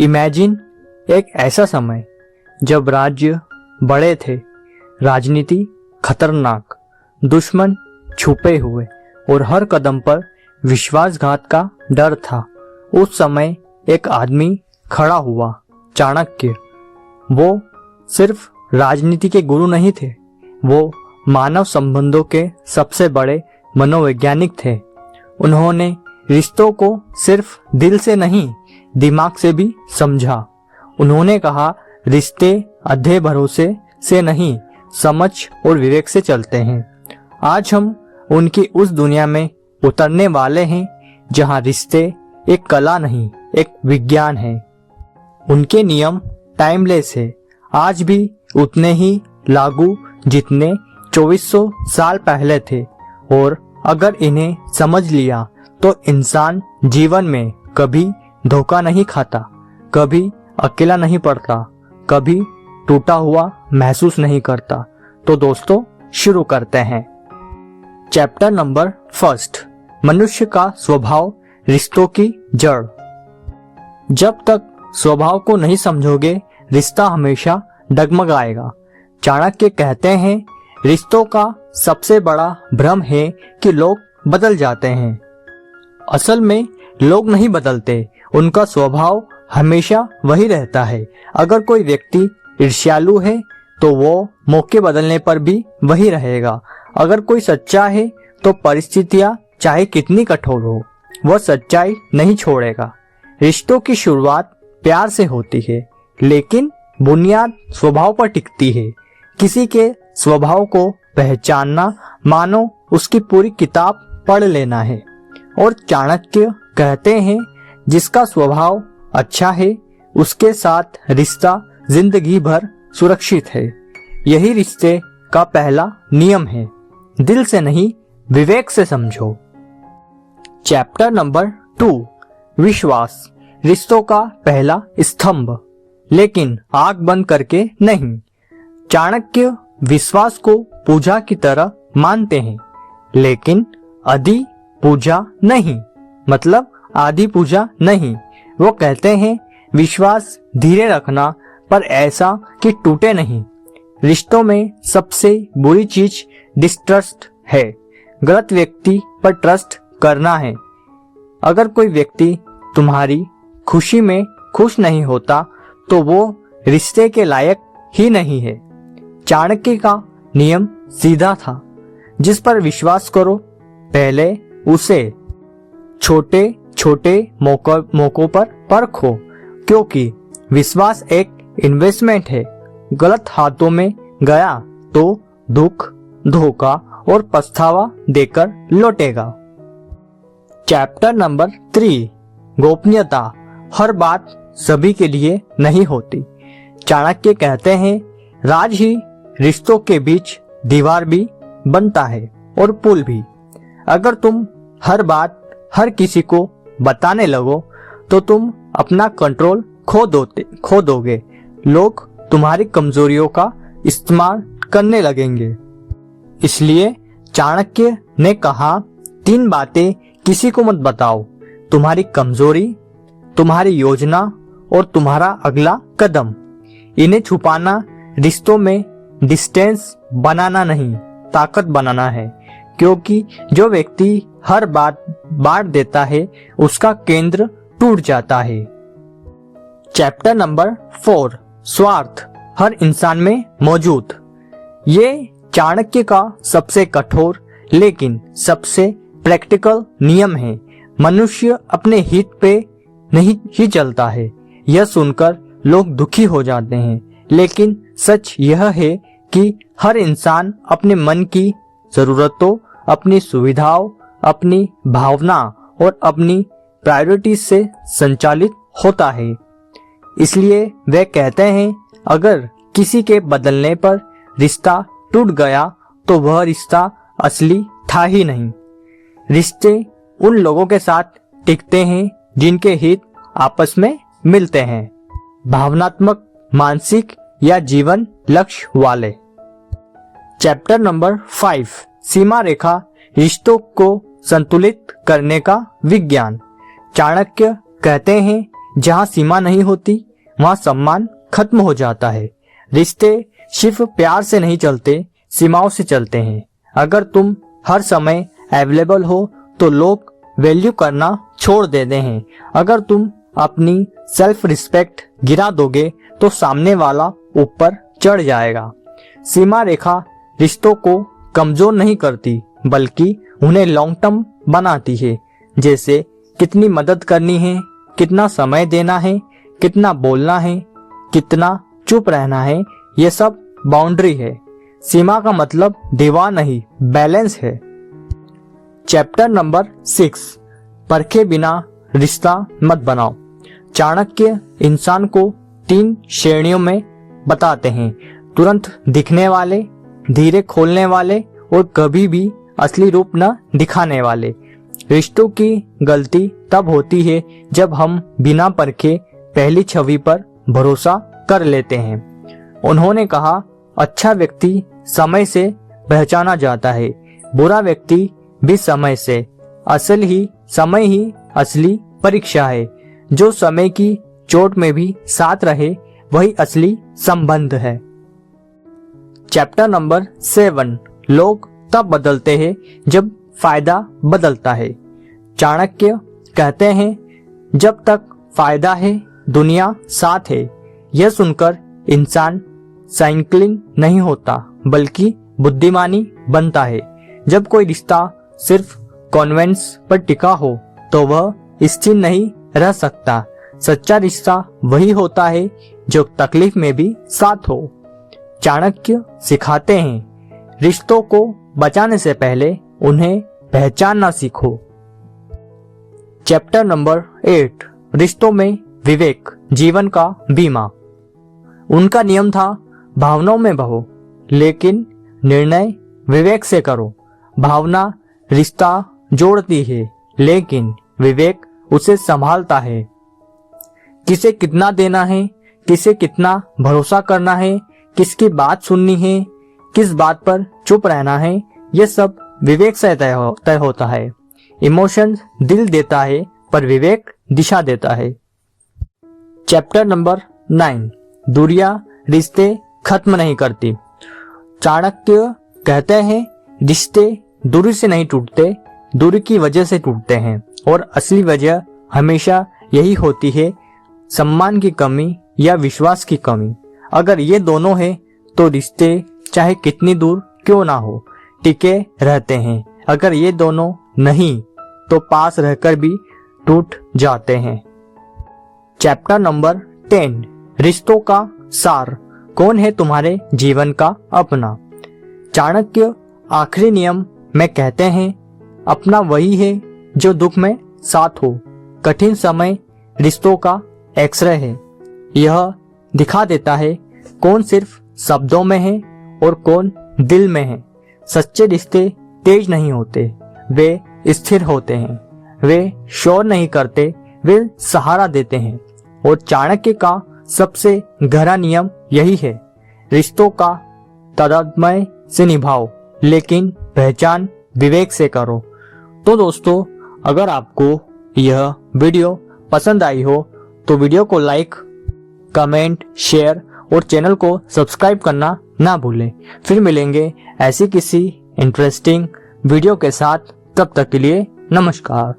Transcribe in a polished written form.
Imagine एक ऐसा समय जब राज्य बड़े थे, राजनीति खतरनाक, दुश्मन छुपे हुए और हर कदम पर विश्वासघात का डर था। उस समय एक आदमी खड़ा हुआ, चाणक्य। वो सिर्फ राजनीति के गुरु नहीं थे, वो मानव संबंधों के सबसे बड़े मनोवैज्ञानिक थे। उन्होंने रिश्तों को सिर्फ दिल से नहीं, दिमाग से भी समझा। उन्होंने कहा, रिश्ते अंधे भरोसे से नहीं, समझ और विवेक से चलते हैं। आज हम उनकी उस दुनिया में उतरने वाले हैं जहां रिश्ते एक कला नहीं, एक विज्ञान है। उनके नियम टाइमलेस है, आज भी उतने ही लागू जितने 2400 साल पहले थे। और अगर इन्हें समझ लिया तो इंसान जीवन में कभी धोखा नहीं खाता, कभी अकेला नहीं पड़ता, कभी टूटा हुआ महसूस नहीं करता। तो दोस्तों, शुरू करते हैं। चैप्टर नंबर 1, मनुष्य का स्वभाव, रिश्तों की जड़। जब तक स्वभाव को नहीं समझोगे, रिश्ता हमेशा डगमगाएगा। चाणक्य कहते हैं, रिश्तों का सबसे बड़ा भ्रम है कि लोग बदल जाते हैं। असल में लोग नहीं बदलते, उनका स्वभाव हमेशा वही रहता है। अगर कोई व्यक्ति ईर्ष्यालु है तो वो मौके बदलने पर भी वही रहेगा। अगर कोई सच्चा है तो परिस्थितियां चाहे कितनी कठोर हो, वह सच्चाई नहीं छोड़ेगा। रिश्तों की शुरुआत प्यार से होती है, लेकिन बुनियाद स्वभाव पर टिकती है। किसी के स्वभाव को पहचानना मानो उसकी पूरी किताब पढ़ लेना है। और चाणक्य कहते हैं, जिसका स्वभाव अच्छा है उसके साथ रिश्ता जिंदगी भर सुरक्षित है। यही रिश्ते का पहला नियम है, दिल से नहीं, विवेक से समझो। चैप्टर नंबर 2, विश्वास, रिश्तों का पहला स्तंभ, लेकिन आंख बंद करके नहीं। चाणक्य विश्वास को पूजा की तरह मानते हैं, लेकिन आदि पूजा नहीं, मतलब आदि पूजा नहीं। वो कहते हैं, विश्वास धीरे रखना, पर ऐसा कि टूटे नहीं। रिश्तों में सबसे बुरी चीज डिस्ट्रस्ट है, गलत व्यक्ति पर ट्रस्ट करना है। अगर कोई व्यक्ति तुम्हारी खुशी में खुश नहीं होता तो वो रिश्ते के लायक ही नहीं है। चाणक्य का नियम सीधा था, जिस पर विश्वास करो, पहले उसे छोटे छोटे मौकों पर परखो, क्योंकि विश्वास एक इन्वेस्टमेंट है। गलत हाथों में गया तो दुख, धोखा और पछतावा देकर लौटेगा। चैप्टर नंबर 3, गोपनीयता, हर बात सभी के लिए नहीं होती। चाणक्य कहते हैं, राज ही रिश्तों के बीच दीवार भी बनता है और पुल भी। अगर तुम हर बात हर किसी को बताने लगो तो तुम अपना कंट्रोल खो दोगे। लोग तुम्हारी कमजोरियों का इस्तेमाल करने लगेंगे। इसलिए चाणक्य ने कहा, 3 बातें किसी को मत बताओ, तुम्हारी कमजोरी, तुम्हारी योजना और तुम्हारा अगला कदम। इन्हें छुपाना रिश्तों में डिस्टेंस बनाना नहीं, ताकत बनाना है। क्योंकि जो व्यक्ति हर बात बांट देता है, उसका केंद्र टूट जाता है। चैप्टर नंबर 4, स्वार्थ, हर इंसान में मौजूद। ये चाणक्य का सबसे कठोर लेकिन सबसे प्रैक्टिकल नियम है। मनुष्य अपने हित पे नहीं ही चलता है। यह सुनकर लोग दुखी हो जाते हैं, लेकिन सच यह है कि हर इंसान अपने मन की जरूरतों, अपनी सुविधाओं, अपनी भावना और अपनी प्रायोरिटी से संचालित होता है। इसलिए वे कहते हैं, अगर किसी के बदलने पर रिश्ता टूट गया तो वह रिश्ता असली था ही नहीं। रिश्ते उन लोगों के साथ टिकते हैं जिनके हित आपस में मिलते हैं, भावनात्मक, मानसिक या जीवन लक्ष्य वाले। चैप्टर नंबर 5, सीमा रेखा, रिश्तों को संतुलित करने का विज्ञान। चाणक्य कहते हैं, जहाँ सीमा नहीं होती वहाँ सम्मान खत्म हो जाता है। रिश्ते सिर्फ प्यार से नहीं चलते, सीमाओं से चलते हैं। अगर तुम हर समय अवेलेबल हो तो लोग वैल्यू करना छोड़ देते हैं। अगर तुम अपनी सेल्फ रिस्पेक्ट गिरा दोगे तो सामने वाला ऊपर चढ़ जाएगा। सीमा रेखा रिश्तों को कमजोर नहीं करती बल्कि उन्हें लॉन्ग टर्म बनाती है। जैसे कितनी मदद करनी है, कितना समय देना है, कितना बोलना है, कितना चुप रहना है, ये सब बाउंड्री है। सीमा का मतलब दीवार नहीं, बैलेंस है। चैप्टर नंबर 6, परखे बिना रिश्ता मत बनाओ। चाणक्य इंसान को 3 श्रेणियों में बताते हैं, तुरंत दिखने वाले, धीरे खोलने वाले और कभी भी असली रूप न दिखाने वाले। रिश्तों की गलती तब होती है जब हम बिना परखे पहली छवि पर भरोसा कर लेते हैं। उन्होंने कहा, अच्छा व्यक्ति समय से पहचाना जाता है, बुरा व्यक्ति भी समय से। समय ही असली परीक्षा है। जो समय की चोट में भी साथ रहे वही असली संबंध है। चैप्टर नंबर 7, लोग तब बदलते हैं जब फायदा बदलता है। चाणक्य कहते हैं, जब तक फायदा है दुनिया साथ है। यह सुनकर इंसान साइकिलिंग नहीं होता बल्कि बुद्धिमानी बनता है। जब कोई रिश्ता सिर्फ कॉन्वेंस पर टिका हो तो वह स्थिर नहीं रह सकता। सच्चा रिश्ता वही होता है जो तकलीफ में भी साथ हो। चाणक्य सिखाते हैं, रिश्तों को बचाने से पहले उन्हें पहचानना सीखो। चैप्टर नंबर 8, रिश्तों में विवेक जीवन का बीमा। उनका नियम था, भावनाओं में बहो लेकिन निर्णय विवेक से करो। भावना रिश्ता जोड़ती है लेकिन विवेक उसे संभालता है। किसे कितना देना है, किसे कितना भरोसा करना है, किसकी बात सुननी है, किस बात पर चुप रहना है, यह सब विवेक से तय होता है। इमोशंस दिल देता है पर विवेक दिशा देता है। चैप्टर नंबर 9, दूरियां रिश्ते खत्म नहीं करती। चाणक्य कहते हैं, रिश्ते दूरी से नहीं टूटते, दूरी की वजह से टूटते हैं और असली वजह हमेशा यही होती है, सम्मान की कमी या विश्वास की कमी। अगर ये दोनों है तो रिश्ते चाहे कितनी दूर क्यों ना हो टिके रहते हैं। अगर ये दोनों नहीं तो पास रहकर भी टूट जाते हैं। चैप्टर नंबर 10, रिश्तों का सार। कौन है तुम्हारे जीवन का अपना। चाणक्य आखिरी नियम में कहते हैं, अपना वही है जो दुख में साथ हो। कठिन समय रिश्तों का एक्सरे है। यह दिखा देता है कौन सिर्फ शब्दों में है और कौन दिल में है। सच्चे रिश्ते तेज नहीं होते, वे स्थिर होते हैं। वे शोर नहीं करते, वे सहारा देते हैं। और चाणक्य का सबसे गहरा नियम यही है, रिश्तों का तादात्म्य से निभाओ लेकिन पहचान विवेक से करो। तो दोस्तों, अगर आपको यह वीडियो पसंद आई हो तो वीडियो को लाइक, कमेंट, शेयर और चैनल को सब्सक्राइब करना ना भूलें। फिर मिलेंगे ऐसी किसी इंटरेस्टिंग वीडियो के साथ। तब तक के लिए नमस्कार।